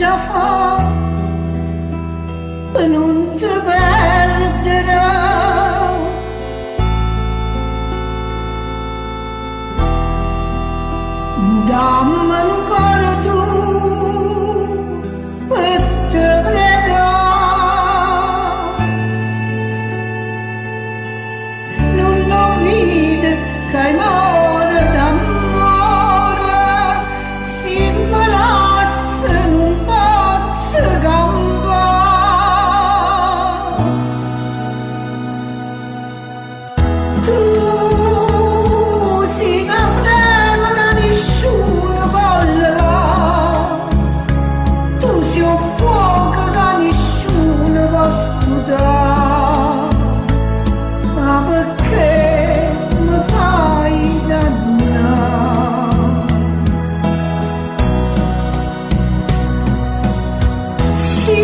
lascia fa e non ti perderà. Dammi un cuore tu e ti prego, non lo vedi che hai amore d'amore, si mi lascia non posso campare. Tu sei una frema che nessuno vuole, tu sei un fuoco che nessuno può sputare, ma perché mi fai dannare? Sì,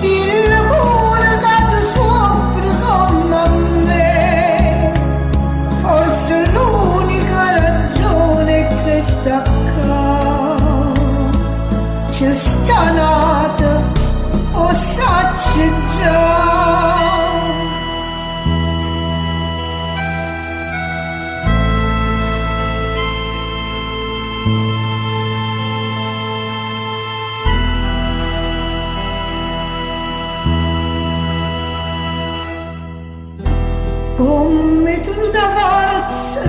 dillo pure che tu soffri come me, forse l'unica ragione è che sta qua, ci sta nata, o sacci già. Come tu da forza